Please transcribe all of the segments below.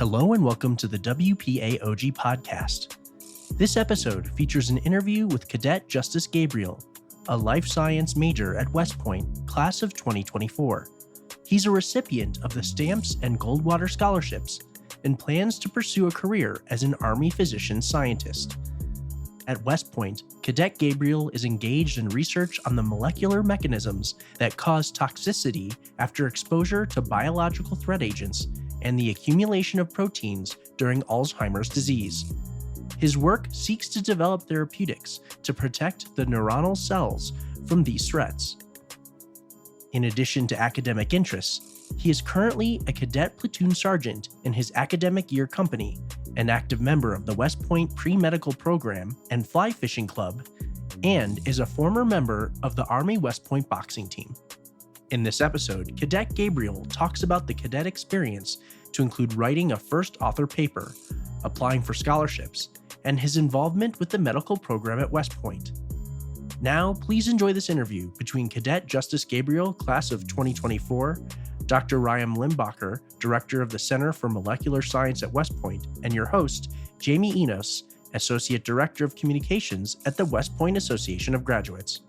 Hello and welcome to the WPAOG podcast. This episode features an interview with Cadet Justice Gabriel, a life science major at West Point, class of 2024. He's a recipient of the Stamps and Goldwater scholarships and plans to pursue a career as an Army physician scientist. At West Point, Cadet Gabriel is engaged in research on the molecular mechanisms that cause toxicity after exposure to biological threat agents and the accumulation of proteins during Alzheimer's disease. His work seeks to develop therapeutics to protect the neuronal cells from these threats. In addition to academic interests, he is currently a cadet platoon sergeant in his academic year company, an active member of the West Point Pre-Medical Program and Fly Fishing Club, and is a former member of the Army West Point boxing team. In this episode, Cadet Gabriel talks about the cadet experience to include writing a first author paper, applying for scholarships, and his involvement with the medical program at West Point. Now, please enjoy this interview between Cadet Justice Gabriel, class of 2024, Dr. Ryan Limbacher, Director of the Center for Molecular Science at West Point, and your host, Jamie Enos, Associate Director of Communications at the West Point Association of Graduates.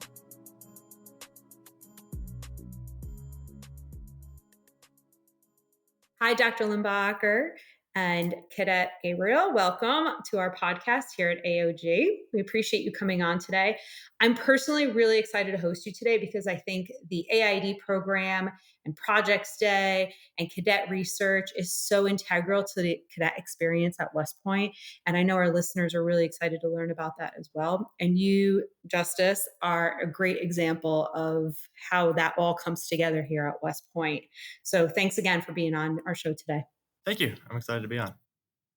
Hi, Dr. Limbacher and Cadet Gabriel. Welcome to our podcast here at AOG. We appreciate you coming on today. I'm personally really excited to host you today because I think the AID program and Projects Day and cadet research is so integral to the cadet experience at West Point. And I know our listeners are really excited to learn about that as well. And you, Justice, are a great example of how that all comes together here at West Point. So thanks again for being on our show today. Thank you. I'm excited to be on.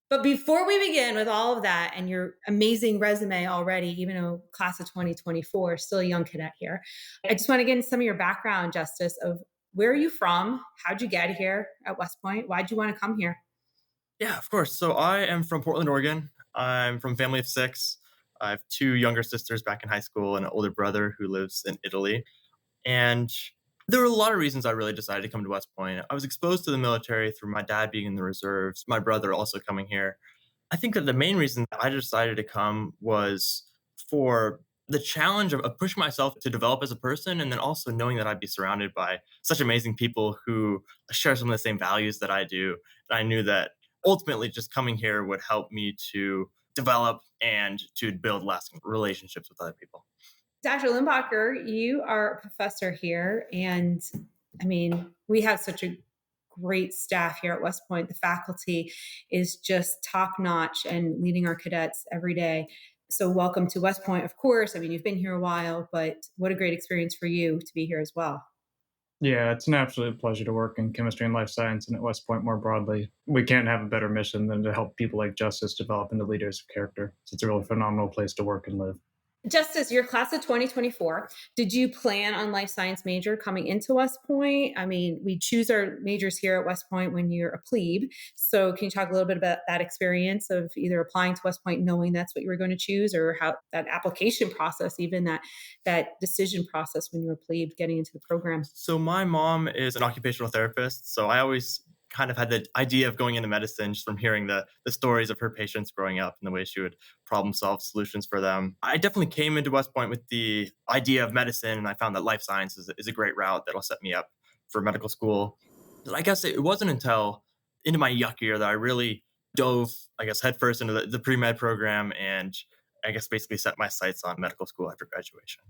But before we begin with all of that and your amazing resume already, even though class of 2024, still a young cadet here, I just want to get into some of your background, Justice, of where are you from? How'd you get here at West Point? Why'd you want to come here? Yeah, of course. So I am from Portland, Oregon. I'm from a family of 6. I have 2 younger sisters back in high school and an older brother who lives in Italy. And there were a lot of reasons I really decided to come to West Point. I was exposed to the military through my dad being in the reserves, my brother also coming here. I think that the main reason I decided to come was for the challenge of pushing myself to develop as a person, and then also knowing that I'd be surrounded by such amazing people who share some of the same values that I do. And I knew that ultimately just coming here would help me to develop and to build lasting relationships with other people. Dr. Limbacher, you are a professor here, and I mean, we have such a great staff here at West Point. The faculty is just top-notch and leading our cadets every day. So welcome to West Point, of course. I mean, you've been here a while, but what a great experience for you to be here as well. Yeah, it's an absolute pleasure to work in chemistry and life science and at West Point more broadly. We can't have a better mission than to help people like Justice develop into leaders of character. So it's a really phenomenal place to work and live. Justice, your class of 2024, did you plan on life science major coming into West Point? I mean, we choose our majors here at West Point when you're a plebe. So can you talk a little bit about that experience of either applying to West Point knowing that's what you were going to choose, or how that application process, even that decision process when you were a plebe getting into the program? So my mom is an occupational therapist. So I always kind of had the idea of going into medicine just from hearing the stories of her patients growing up and the way she would problem solve solutions for them. I definitely came into West Point with the idea of medicine, and I found that life science is a great route that'll set me up for medical school. But I guess it wasn't until into my yuck year that I really dove, headfirst into the pre-med program, and I guess basically set my sights on medical school after graduation.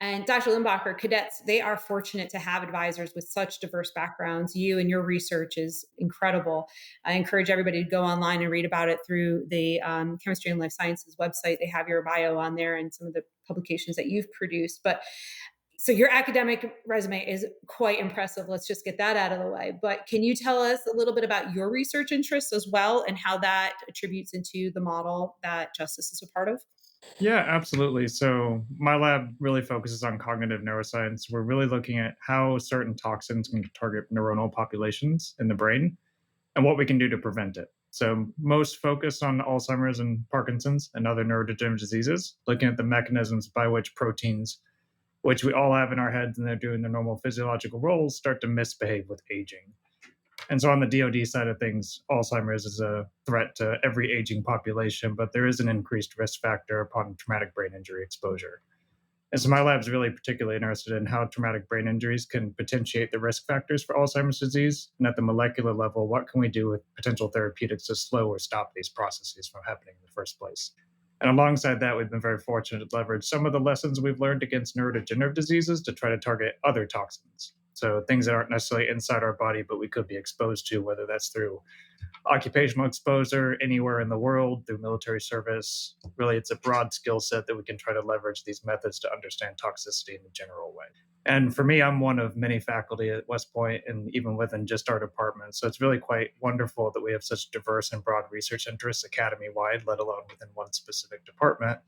And Dr. Limbacher, cadets, they are fortunate to have advisors with such diverse backgrounds. You and your research is incredible. I encourage everybody to go online and read about it through the Chemistry and Life Sciences website. They have your bio on there and some of the publications that you've produced. But so your academic resume is quite impressive. Let's just get that out of the way. But can you tell us a little bit about your research interests as well and how that attributes into the model that Justice is a part of? Yeah, absolutely. So my lab really focuses on cognitive neuroscience. We're really looking at how certain toxins can target neuronal populations in the brain and what we can do to prevent it. So most focused on Alzheimer's and Parkinson's and other neurodegenerative diseases, looking at the mechanisms by which proteins, which we all have in our heads and they're doing their normal physiological roles, start to misbehave with aging. And so on the DoD side of things, Alzheimer's is a threat to every aging population, but there is an increased risk factor upon traumatic brain injury exposure. And so my lab's really particularly interested in how traumatic brain injuries can potentiate the risk factors for Alzheimer's disease. And at the molecular level, what can we do with potential therapeutics to slow or stop these processes from happening in the first place? And alongside that, we've been very fortunate to leverage some of the lessons we've learned against neurodegenerative diseases to try to target other toxins. So things that aren't necessarily inside our body, but we could be exposed to, whether that's through occupational exposure anywhere in the world, through military service. Really, it's a broad skill set that we can try to leverage these methods to understand toxicity in a general way. And for me, I'm one of many faculty at West Point, and even within just our department. So it's really quite wonderful that we have such diverse and broad research interests academy-wide, let alone within one specific department.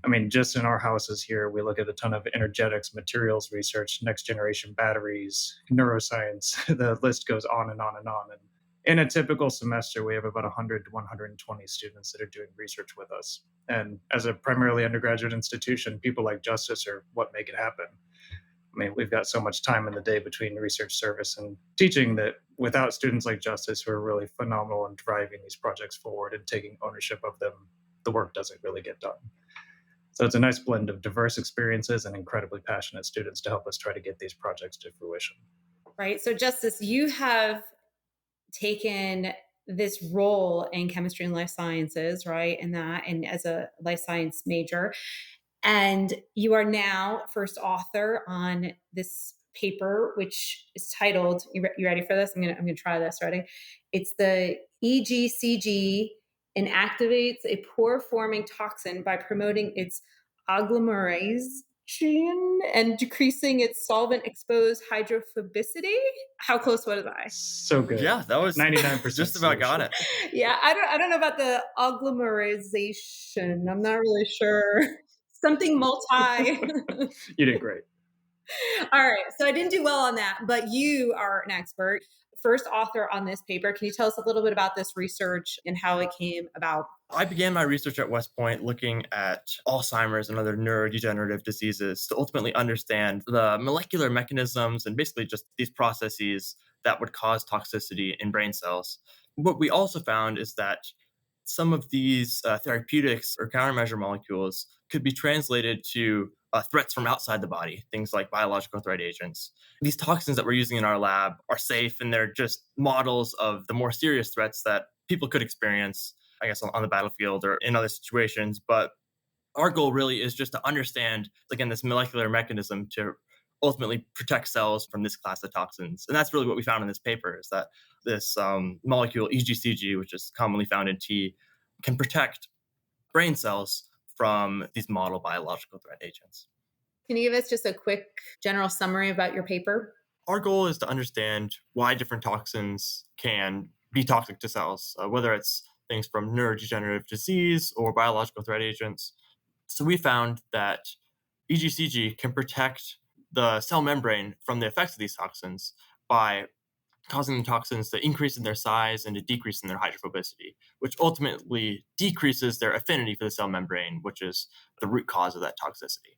I mean, just in our houses here, we look at a ton of energetics, materials research, next generation batteries, neuroscience. The list goes on and on and on. And in a typical semester, we have about 100 to 120 students that are doing research with us. And as a primarily undergraduate institution, people like Justice are what make it happen. I mean, we've got so much time in the day between research service and teaching that without students like Justice, who are really phenomenal in driving these projects forward and taking ownership of them, the work doesn't really get done. So it's a nice blend of diverse experiences and incredibly passionate students to help us try to get these projects to fruition. Right. So Justice, you have taken this role in chemistry and life sciences, right? And as a life science major, and you are now first author on this paper, which is titled, you ready for this? I'm gonna try this. Ready? It's the EGCG inactivates a pore-forming toxin by promoting its agglomeration and decreasing its solvent-exposed hydrophobicity. How close was I? So good. Yeah, that was 99%. just about got it. Yeah, I don't know about the agglomerization. I'm not really sure. Something multi. You did great. All right. So I didn't do well on that, but you are an expert, first author on this paper. Can you tell us a little bit about this research and how it came about? I began my research at West Point looking at Alzheimer's and other neurodegenerative diseases to ultimately understand the molecular mechanisms and basically just these processes that would cause toxicity in brain cells. What we also found is that some of these therapeutics or countermeasure molecules could be translated to threats from outside the body, things like biological threat agents. These toxins that we're using in our lab are safe, and they're just models of the more serious threats that people could experience, I guess, on the battlefield or in other situations. But our goal really is just to understand, again, this molecular mechanism to ultimately protect cells from this class of toxins. And that's really what we found in this paper, is that this molecule EGCG, which is commonly found in tea, can protect brain cells from these model biological threat agents. Can you give us just a quick general summary about your paper? Our goal is to understand why different toxins can be toxic to cells, whether it's things from neurodegenerative disease or biological threat agents. So we found that EGCG can protect the cell membrane from the effects of these toxins by causing the toxins to increase in their size and to decrease in their hydrophobicity, which ultimately decreases their affinity for the cell membrane, which is the root cause of that toxicity.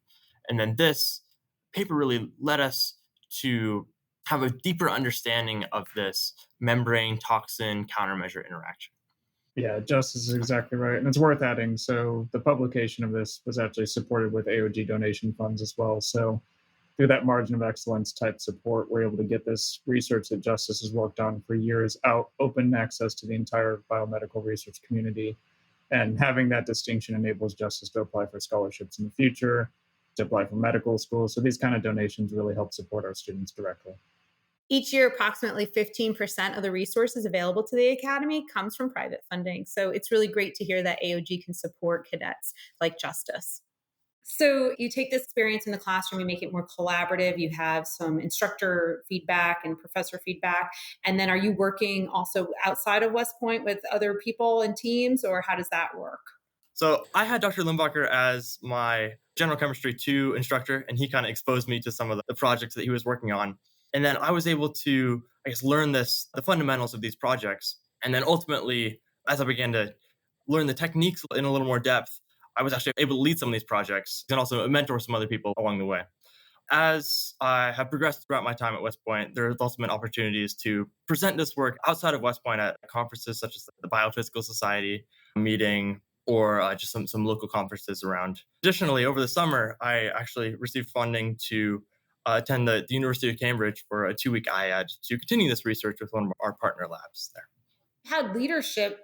And then this paper really led us to have a deeper understanding of this membrane toxin countermeasure interaction. Yeah, Justice is exactly right. And it's worth adding. So the publication of this was actually supported with AOG donation funds as well. So through that margin of excellence type support, we're able to get this research that Justice has worked on for years out, open access to the entire biomedical research community. And having that distinction enables Justice to apply for scholarships in the future, to apply for medical school. So these kind of donations really help support our students directly. Each year, approximately 15% of the resources available to the Academy comes from private funding. So it's really great to hear that AOG can support cadets like Justice. So you take this experience in the classroom, you make it more collaborative, you have some instructor feedback and professor feedback. And then are you working also outside of West Point with other people and teams, or how does that work? So I had Dr. Limbacher as my general chemistry 2 instructor, and he kind of exposed me to some of the projects that he was working on. And then I was able to, I guess, learn the fundamentals of these projects. And then ultimately, as I began to learn the techniques in a little more depth, I was actually able to lead some of these projects and also mentor some other people along the way. As I have progressed throughout my time at West Point, there have also been opportunities to present this work outside of West Point at conferences such as the Biophysical Society meeting or just some local conferences around. Additionally, over the summer, I actually received funding to attend the University of Cambridge for a 2-week IAD to continue this research with one of our partner labs there. Had leadership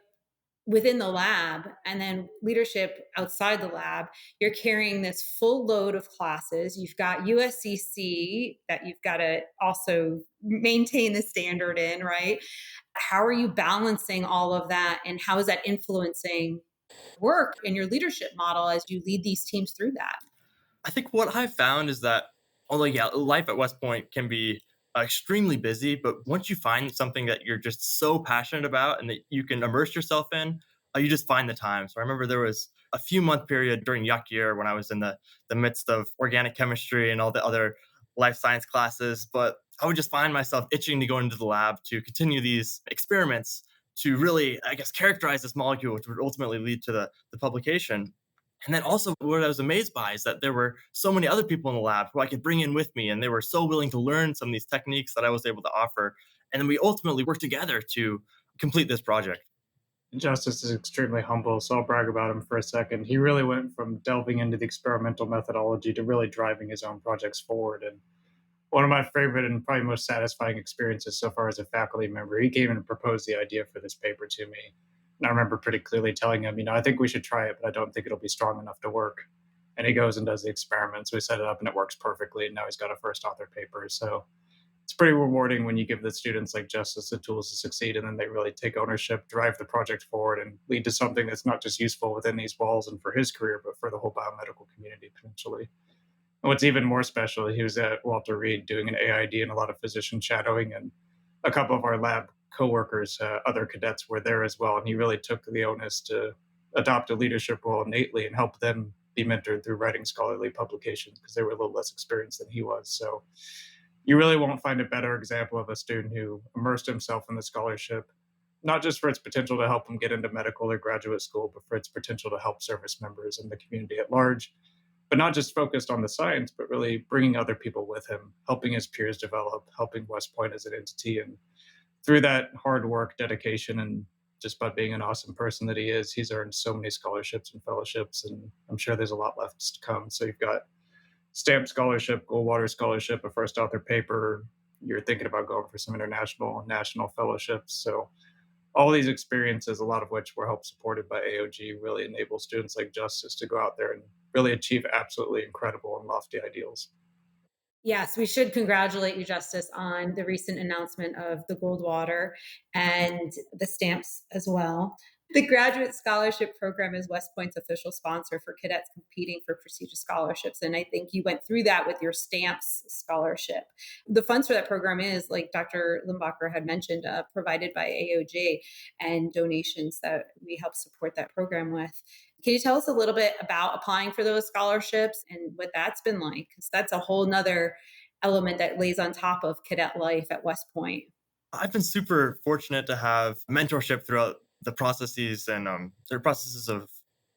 within the lab and then leadership outside the lab. You're carrying this full load of classes. You've got USCC that you've got to also maintain the standard in, right? How are you balancing all of that, and how is that influencing work in your leadership model as you lead these teams through that? I think what I've found is that, although, yeah, life at West Point can be extremely busy, but once you find something that you're just so passionate about and that you can immerse yourself in, you just find the time. So I remember there was a few month period during Yuck Year when I was in the midst of organic chemistry and all the other life science classes, but I would just find myself itching to go into the lab to continue these experiments to really, I guess, characterize this molecule, which would ultimately lead to the publication. And then also what I was amazed by is that there were so many other people in the lab who I could bring in with me, and they were so willing to learn some of these techniques that I was able to offer. And then we ultimately worked together to complete this project. Justice is extremely humble, so I'll brag about him for a second. He really went from delving into the experimental methodology to really driving his own projects forward. And one of my favorite and probably most satisfying experiences so far as a faculty member, he came and proposed the idea for this paper to me. And I remember pretty clearly telling him, I think we should try it, but I don't think it'll be strong enough to work. And he goes and does the experiment. So we set it up and it works perfectly. And now he's got a first author paper. So it's pretty rewarding when you give the students like Justice the tools to succeed, and then they really take ownership, drive the project forward, and lead to something that's not just useful within these walls and for his career, but for the whole biomedical community potentially. And what's even more special, he was at Walter Reed doing an AID and a lot of physician shadowing, and a couple of our lab coworkers, other cadets were there as well. And he really took the onus to adopt a leadership role innately and help them be mentored through writing scholarly publications because they were a little less experienced than he was. So you really won't find a better example of a student who immersed himself in the scholarship, not just for its potential to help him get into medical or graduate school, but for its potential to help service members and the community at large. But not just focused on the science, but really bringing other people with him, helping his peers develop, helping West Point as an entity. And through that hard work, dedication, and just by being an awesome person that he is, he's earned so many scholarships and fellowships, and I'm sure there's a lot left to come. So you've got Stamp Scholarship, Goldwater Scholarship, a first author paper. You're thinking about going for some international and national fellowships. So all these experiences, a lot of which were helped supported by AOG, really enable students like Justice to go out there and really achieve absolutely incredible and lofty ideals. Yes, we should congratulate you, Justice, on the recent announcement of the Goldwater and the stamps as well. The Graduate Scholarship Program is West Point's official sponsor for cadets competing for prestigious scholarships. And I think you went through that with your stamps scholarship. The funds for that program is, like Dr. Limbacher had mentioned, provided by AOG and donations that we help support that program with. Can you tell us a little bit about applying for those scholarships and what that's been like? Because that's a whole nother element that lays on top of cadet life at West Point. I've been super fortunate to have mentorship throughout the processes and the processes of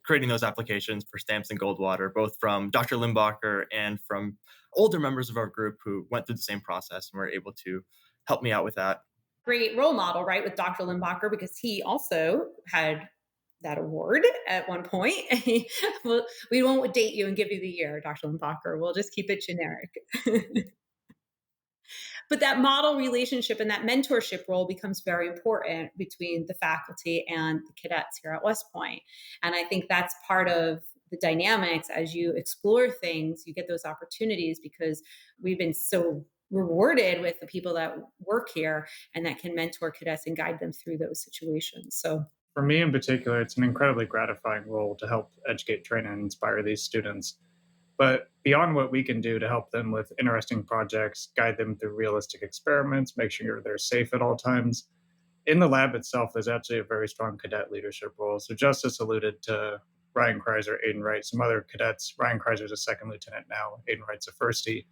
creating those applications for stamps and Goldwater, both from Dr. Limbacher and from older members of our group who went through the same process and were able to help me out with that. Great role model, right, with Dr. Limbacher, because he also had that award at one point. Well, we won't date you and give you the year, Dr. Limbacher. We'll just keep it generic. But that model relationship and that mentorship role becomes very important between the faculty and the cadets here at West Point. And I think that's part of the dynamics as you explore things, you get those opportunities because we've been so rewarded with the people that work here and that can mentor cadets and guide them through those situations. So for me in particular, it's an incredibly gratifying role to help educate, train, and inspire these students. But beyond what we can do to help them with interesting projects, guide them through realistic experiments, make sure they're safe at all times, in the lab itself, there's actually a very strong cadet leadership role. So Justice alluded to Ryan Kreiser, Aiden Wright, some other cadets. Ryan Kreiser's a second lieutenant now, Aiden Wright's a firstie,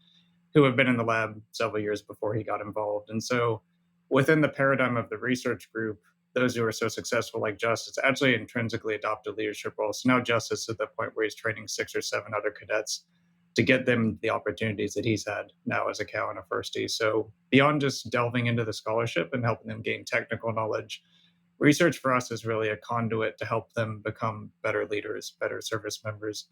who have been in the lab several years before he got involved. And so within the paradigm of the research group, those who are so successful like Justice actually intrinsically adopt a leadership role. So now Justice is at the point where he's training 6 or 7 other cadets to get them the opportunities that he's had now as a Cal and a firstie. So beyond just delving into the scholarship and helping them gain technical knowledge, research for us is really a conduit to help them become better leaders, better service members,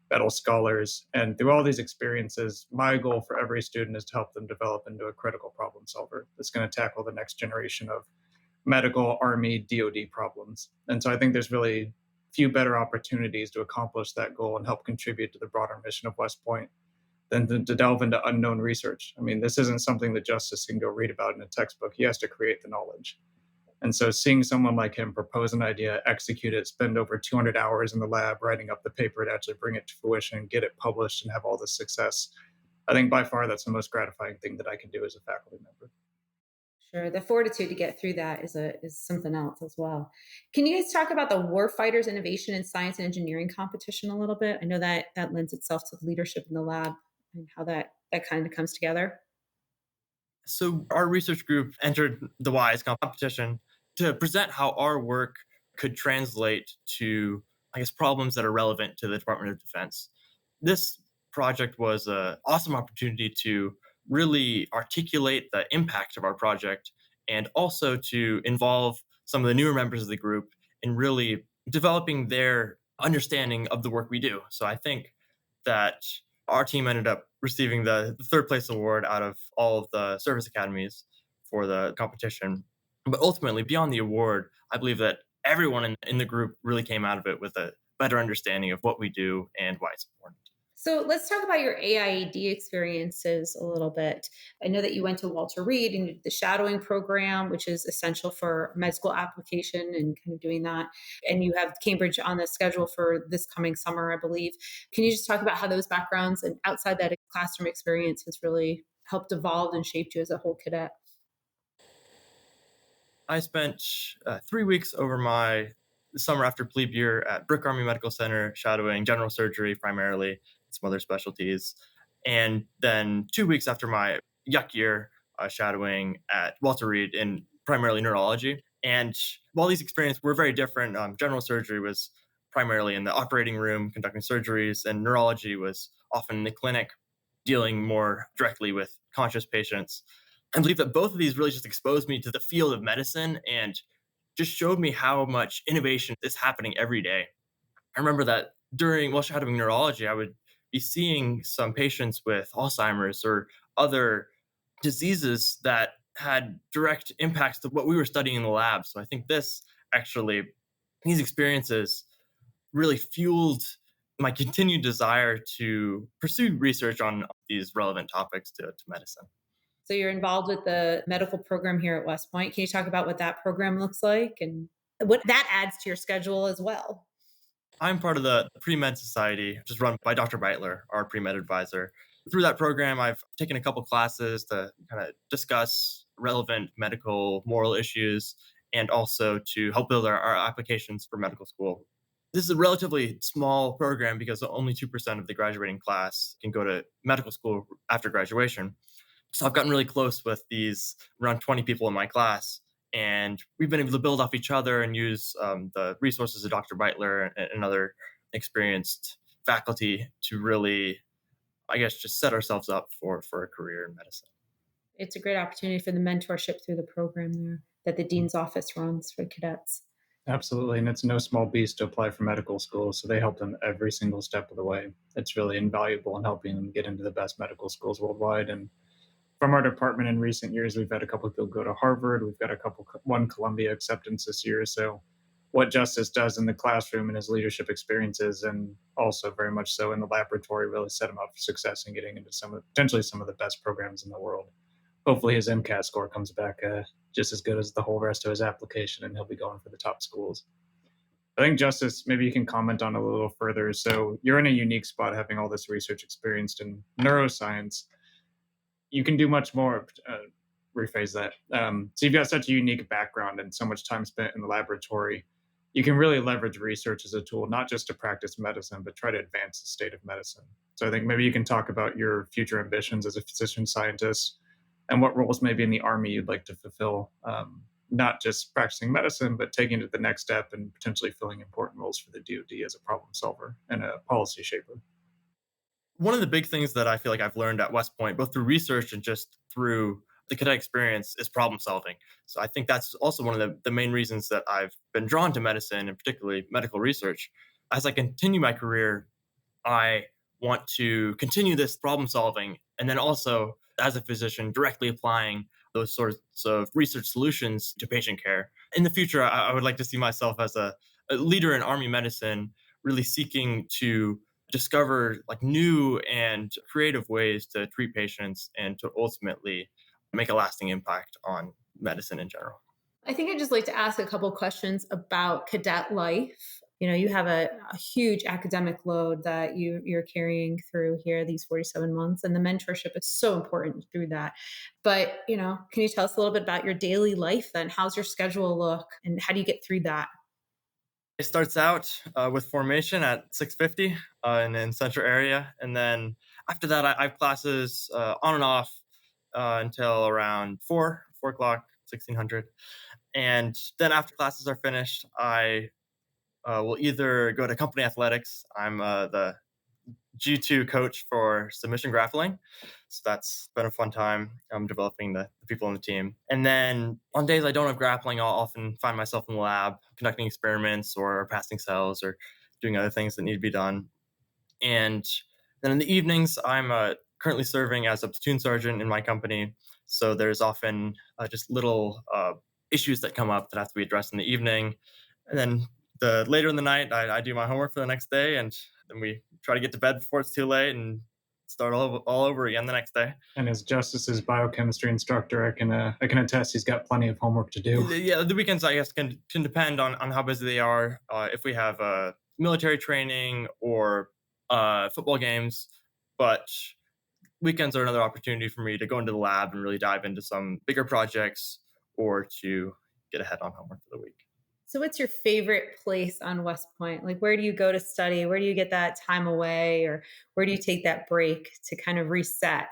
better scholars. And through all these experiences, my goal for every student is to help them develop into a critical problem solver that's going to tackle the next generation of medical, Army, DoD problems. And so I think there's really few better opportunities to accomplish that goal and help contribute to the broader mission of West Point than to delve into unknown research. I mean, this isn't something that Justice can go read about in a textbook. He has to create the knowledge. And so seeing someone like him propose an idea, execute it, spend over 200 hours in the lab writing up the paper to actually bring it to fruition, get it published, and have all this success, I think by far that's the most gratifying thing that I can do as a faculty member. Sure. The fortitude to get through that is something else as well. Can you guys talk about the Warfighters Innovation in Science and Engineering competition a little bit? I know that lends itself to leadership in the lab and how that kind of comes together. So our research group entered the WISE competition to present how our work could translate to, I guess, problems that are relevant to the Department of Defense. This project was an awesome opportunity to really articulate the impact of our project and also to involve some of the newer members of the group in really developing their understanding of the work we do. So I think that our team ended up receiving the third place award out of all of the service academies for the competition. But ultimately, beyond the award, I believe that everyone in the group really came out of it with a better understanding of what we do and why it's important. So let's talk about your AIED experiences a little bit. I know that you went to Walter Reed and did the shadowing program, which is essential for med school application and kind of doing that. And you have Cambridge on the schedule for this coming summer, I believe. Can you just talk about how those backgrounds and outside that classroom experience has really helped evolve and shaped you as a whole cadet? I spent 3 weeks over my summer after plebe year at Brick Army Medical Center shadowing general surgery primarily, some other specialties. And then 2 weeks after my yuck year, shadowing at Walter Reed in primarily neurology. And while these experiences were very different, general surgery was primarily in the operating room conducting surgeries, and neurology was often in the clinic dealing more directly with conscious patients. I believe that both of these really just exposed me to the field of medicine and just showed me how much innovation is happening every day. I remember that while shadowing neurology, I would be seeing some patients with Alzheimer's or other diseases that had direct impacts to what we were studying in the lab. So I think these experiences really fueled my continued desire to pursue research on these relevant topics to medicine. So you're involved with the medical program here at West Point. Can you talk about what that program looks like and what that adds to your schedule as well? I'm part of the Pre-Med Society, which is run by Dr. Beitler, our pre-med advisor. Through that program, I've taken a couple classes to kind of discuss relevant medical moral issues and also to help build our applications for medical school. This is a relatively small program because only 2% of the graduating class can go to medical school after graduation. So I've gotten really close with these around 20 people in my class, and we've been able to build off each other and use the resources of Dr. Beitler and other experienced faculty to really, I guess, just set ourselves up for a career in medicine. It's a great opportunity for the mentorship through the program there that the dean's office runs for cadets. Absolutely. And it's no small beast to apply for medical school. So they help them every single step of the way. It's really invaluable in helping them get into the best medical schools worldwide. And from our department in recent years, we've had a couple of people go to Harvard. We've got one Columbia acceptance this year. So what Justice does in the classroom and his leadership experiences, and also very much so in the laboratory, really set him up for success in getting into potentially some of the best programs in the world. Hopefully his MCAT score comes back just as good as the whole rest of his application, and he'll be going for the top schools. I think, Justice, maybe you can comment on a little further. So you're in a unique spot having all this research experience in neuroscience. You can do much more, rephrase that. So you've got such a unique background and so much time spent in the laboratory. You can really leverage research as a tool, not just to practice medicine, but try to advance the state of medicine. So I think maybe you can talk about your future ambitions as a physician scientist and what roles maybe in the Army you'd like to fulfill, not just practicing medicine, but taking it to the next step and potentially filling important roles for the DoD as a problem solver and a policy shaper. One of the big things that I feel like I've learned at West Point, both through research and just through the cadet experience, is problem solving. So I think that's also one of the main reasons that I've been drawn to medicine and particularly medical research. As I continue my career, I want to continue this problem solving and then also, as a physician, directly applying those sorts of research solutions to patient care. In the future, I would like to see myself as a leader in Army medicine, really seeking to discover like new and creative ways to treat patients and to ultimately make a lasting impact on medicine in general. I think I'd just like to ask a couple questions about cadet life. You have a huge academic load that you're carrying through here these 47 months, and the mentorship is so important through that. But, can you tell us a little bit about your daily life then? How's your schedule look and how do you get through that? It starts out with formation at 6:50 in Central area. And then after that, I have classes on and off until around 4 o'clock, 1600. And then after classes are finished, I will either go to company athletics. I'm the G2 coach for submission grappling. So that's been a fun time. I'm developing the people on the team. And then on days I don't have grappling, I'll often find myself in the lab conducting experiments or passing cells or doing other things that need to be done. And then in the evenings, I'm currently serving as a platoon sergeant in my company. So there's often just little issues that come up that have to be addressed in the evening. And then later in the night, I do my homework for the next day, and then we try to get to bed before it's too late and start all over again the next day. And as Justice's biochemistry instructor, I can attest he's got plenty of homework to do. Yeah, the weekends, I guess, can depend on how busy they are. If we have military training or football games, but weekends are another opportunity for me to go into the lab and really dive into some bigger projects or to get ahead on homework for the week. So what's your favorite place on West Point? Like, where do you go to study? Where do you get that time away? Or where do you take that break to kind of reset?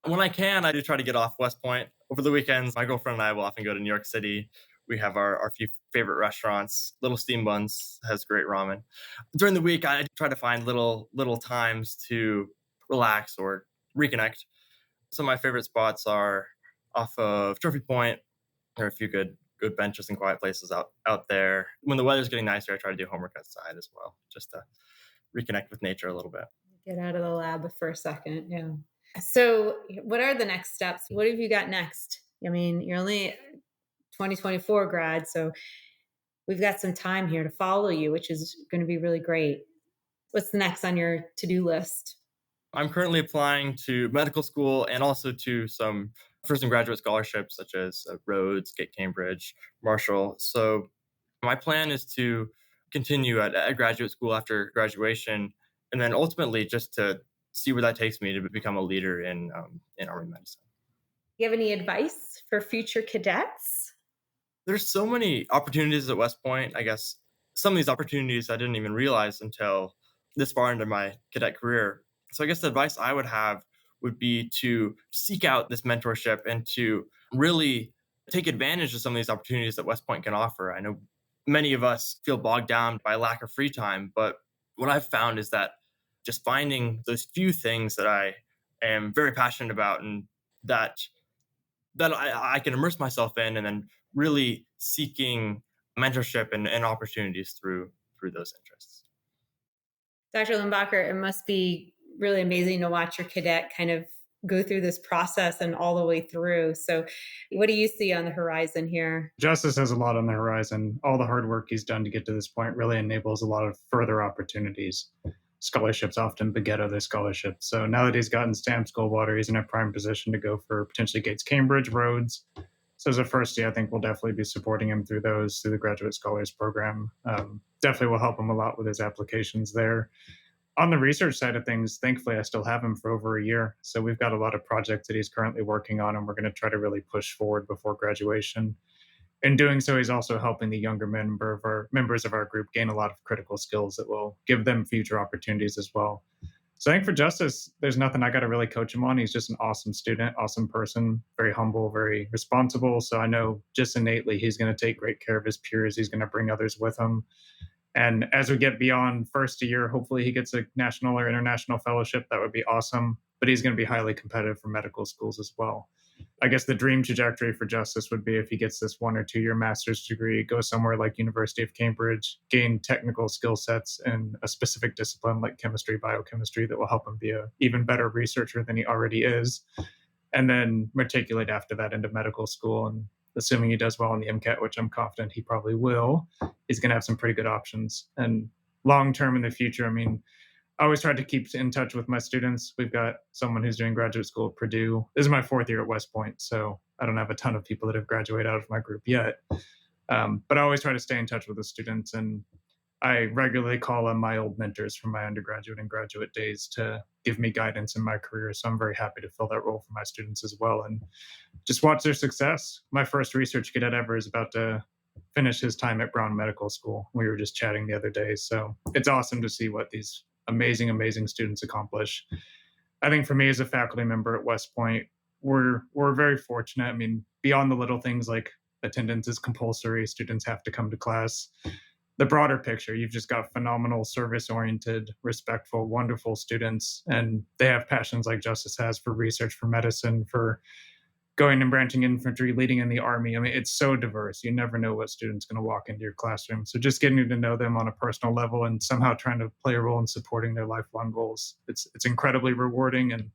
When I can, I do try to get off West Point. Over the weekends, my girlfriend and I will often go to New York City. We have our few favorite restaurants. Little Steam Buns has great ramen. During the week, I try to find little times to relax or reconnect. Some of my favorite spots are off of Trophy Point. There are a few good benches and quiet places out there. When the weather's getting nicer, I try to do homework outside as well, just to reconnect with nature a little bit. Get out of the lab for a second. Yeah. So what are the next steps? What have you got next? I mean, you're only 2024 grad, so we've got some time here to follow you, which is going to be really great. What's the next on your to-do list? I'm currently applying to medical school and also to some first and graduate scholarships such as Rhodes, Gate Cambridge, Marshall. So my plan is to continue at graduate school after graduation, and then ultimately just to see where that takes me to become a leader in Army medicine. Do you have any advice for future cadets? There's so many opportunities at West Point. I guess some of these opportunities I didn't even realize until this far into my cadet career. So I guess the advice I would have would be to seek out this mentorship and to really take advantage of some of these opportunities that West Point can offer. I know many of us feel bogged down by lack of free time, but what I've found is that just finding those few things that I am very passionate about and that I can immerse myself in, and then really seeking mentorship and opportunities through those interests. Dr. Limbacher, it must be really amazing to watch your cadet kind of go through this process and all the way through. So what do you see on the horizon here? Justice has a lot on the horizon. All the hard work he's done to get to this point really enables a lot of further opportunities. Scholarships often beget other scholarships. So now that he's gotten Stamps Goldwater, he's in a prime position to go for potentially Gates Cambridge, Rhodes. So as a first year, I think we'll definitely be supporting him through the Graduate Scholars Program. Definitely will help him a lot with his applications there. On the research side of things, thankfully, I still have him for over a year. So we've got a lot of projects that he's currently working on, and we're going to try to really push forward before graduation. In doing so, he's also helping the younger members of our group gain a lot of critical skills that will give them future opportunities as well. So I think for Justice, there's nothing I got to really coach him on. He's just an awesome student, awesome person, very humble, very responsible. So I know just innately he's going to take great care of his peers. He's going to bring others with him. And as we get beyond first year, hopefully he gets a national or international fellowship. That would be awesome. But he's going to be highly competitive for medical schools as well. I guess the dream trajectory for Justice would be if he gets this 1 or 2 year master's degree, go somewhere like University of Cambridge, gain technical skill sets in a specific discipline like chemistry, biochemistry that will help him be an even better researcher than he already is. And then matriculate after that into medical school. And assuming he does well in the MCAT, which I'm confident he probably will, he's going to have some pretty good options. And long term in the future, I mean, I always try to keep in touch with my students. We've got someone who's doing graduate school at Purdue. This is my 4th year at West Point, so I don't have a ton of people that have graduated out of my group yet. But I always try to stay in touch with the students, and I regularly call on my old mentors from my undergraduate and graduate days to give me guidance in my career. So I'm very happy to fill that role for my students as well and just watch their success. My first research cadet ever is about to finish his time at Brown Medical School. We were just chatting the other day. So it's awesome to see what these amazing students accomplish. I think for me as a faculty member at West Point, we're very fortunate. I mean, beyond the little things like attendance is compulsory, students have to come to class. The broader picture, you've just got phenomenal, service-oriented, respectful, wonderful students, and they have passions like Justice has for research, for medicine, for going and branching infantry, leading in the Army. I mean, it's so diverse. You never know what student's going to walk into your classroom. So just getting to know them on a personal level and somehow trying to play a role in supporting their lifelong goals, it's incredibly rewarding. And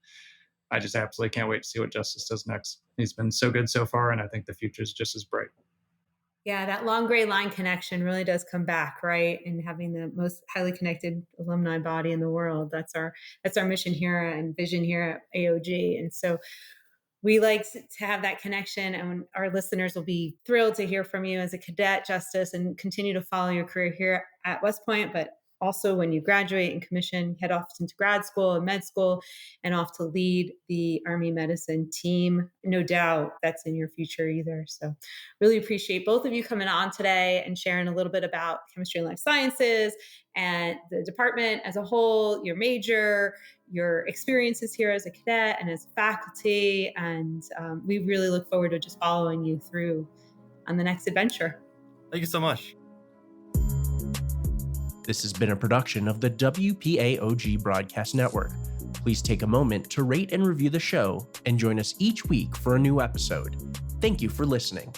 I just absolutely can't wait to see what Justice does next. He's been so good so far, and I think the future is just as bright. Yeah, that long gray line connection really does come back, right? And having the most highly connected alumni body in the world. That's our mission here and vision here at AOG. And so we like to have that connection, and our listeners will be thrilled to hear from you as a cadet, Justice, and continue to follow your career here at West Point, but also when you graduate and commission, head off into grad school and med school and off to lead the Army medicine team. No doubt that's in your future either. So really appreciate both of you coming on today and sharing a little bit about chemistry and life sciences and the department as a whole, your major, your experiences here as a cadet and as faculty. And we really look forward to just following you through on the next adventure. Thank you so much. This has been a production of the WPAOG Broadcast Network. Please take a moment to rate and review the show and join us each week for a new episode. Thank you for listening.